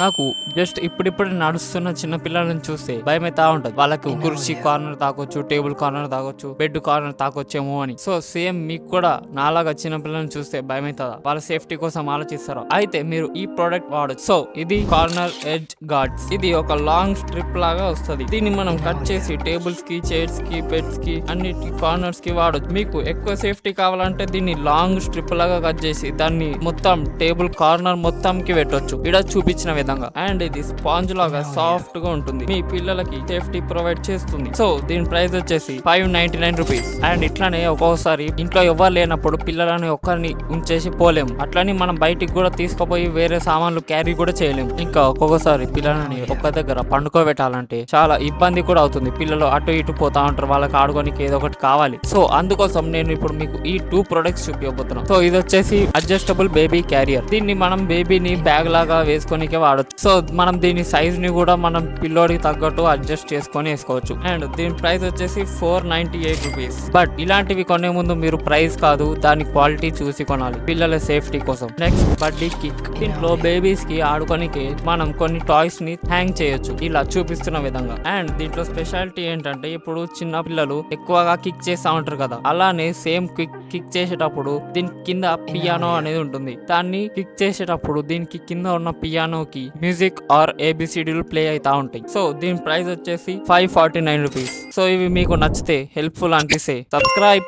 నాకు జస్ట్ ఇప్పుడిప్పుడు నడుస్తున్న చిన్న పిల్లలను చూస్తే భయం అయితే ఉంటది. వాళ్ళకి కుర్చీ కార్నర్ తాకొచ్చు, టేబుల్ కార్నర్ తాకొచ్చు, బెడ్ కార్నర్ తాకొచ్చేమో అని. సో సేమ్ మీకు కూడా నాలాగా చిన్న పిల్లలను చూస్తే భయం అవుతుందా? వాళ్ళ సేఫ్టీ కోసం ఆలోచిస్తారా? అయితే మీరు ఈ ప్రోడక్ట్ వాడచ్చు. సో ఇది కార్నర్ ఎడ్జ్ గార్డ్స్. ఇది ఒక లాంగ్ స్ట్రిప్ లాగా వస్తుంది. దీన్ని మనం కట్ చేసి టేబుల్స్ కి, చైర్స్ కి, బెడ్స్ కి, అన్నిటి కార్నర్స్ కి వాడచ్చు. మీకు ఎక్కువ సేఫ్టీ కావాలంటే దీన్ని లాంగ్ స్ట్రిప్ లాగా కట్ చేసి దాన్ని మొత్తం టేబుల్ కార్నర్ మొత్తం కి పెట్టొచ్చు ఇక్కడ చూపించిన విధంగా. అండ్ ఇది స్పాంజ్ లాగా సాఫ్ట్ గా ఉంటుంది. మీ పిల్లలకి సేఫ్టీ ప్రొవైడ్ చేస్తుంది. సో దీని ప్రైస్ వచ్చేసి 599 రూపీస్. అండ్ ఇట్లానే ఒక్కొక్కసారి ఇంట్లో ఎవరు లేనప్పుడు పిల్లలని ఒక్కరిని ఉంచేసి పోలేము. అట్లని మనం బయటికి కూడా తీసుకుపోయి వేరే సామాన్లు క్యారీ కూడా చేయలేము. ఇంకా ఒక్కొక్కసారి పిల్లలని ఒక్క దగ్గర పండుకోబెట్టాలంటే చాలా ఇబ్బంది కూడా అవుతుంది. పిల్లలు అటు ఇటు పోతా ఉంటారు, వాళ్ళకి ఆడుకోనికి ఏదో ఒకటి కావాలి. సో అందుకోసం నేను ఇప్పుడు మీకు ఈ 2 ప్రొడక్ట్స్ చూపించబోతున్నాను. సో ఇది వచ్చేసి అడ్జస్టబుల్ బేబీ క్యారియర్. దీన్ని మనం బేబీని బ్యాగ్ లాగా వేసుకోనికే వాడచ్చు. సో మనం దీని సైజ్ ని కూడా మనం పిల్లోడికి తగ్గట్టు అడ్జస్ట్ చేసుకొని వేసుకోవచ్చు. అండ్ దీని ప్రైస్ వచ్చేసి 498 రూపీస్. బట్ ఇలాంటివి కొనే ముందు మీరు ప్రైస్ కాదు, దాని క్వాలిటీ చూసి కొనాలి పిల్లల సేఫ్టీ కోసం. నెక్స్ట్ బడ్డీ కిక్. దీంట్లో బేబీస్ కి ఆడుకోనికి మనం కొన్ని టాయ్స్ ని హ్యాంగ్ చేయొచ్చు ఇలా చూపిస్తున్న విధంగా. అండ్ దీంట్లో స్పెషాలిటీ ఏంటంటే ఇప్పుడు చిన్న పిల్లలు ఎక్కువగా కిక్ చేస్తా ఉంటారు కదా, అలానే సేమ్ కిక్ చేసేటప్పుడు దీని కింద పియానో అనేది ఉంటుంది. దాన్ని కిక్ చేసేటప్పుడు దీనికి కింద ఉన్న పియానోకి మ్యూజిక్ ఆర్ ఏబిసిడీలు ప్లే అవుతా ఉంటాయి. సో దీని ప్రైస్ వచ్చేసి 549 రూపీస్. సో ఇవి మీకు నచ్చితే హెల్ప్ఫుల్ అనిపిస్తే సబ్స్క్రైబ్.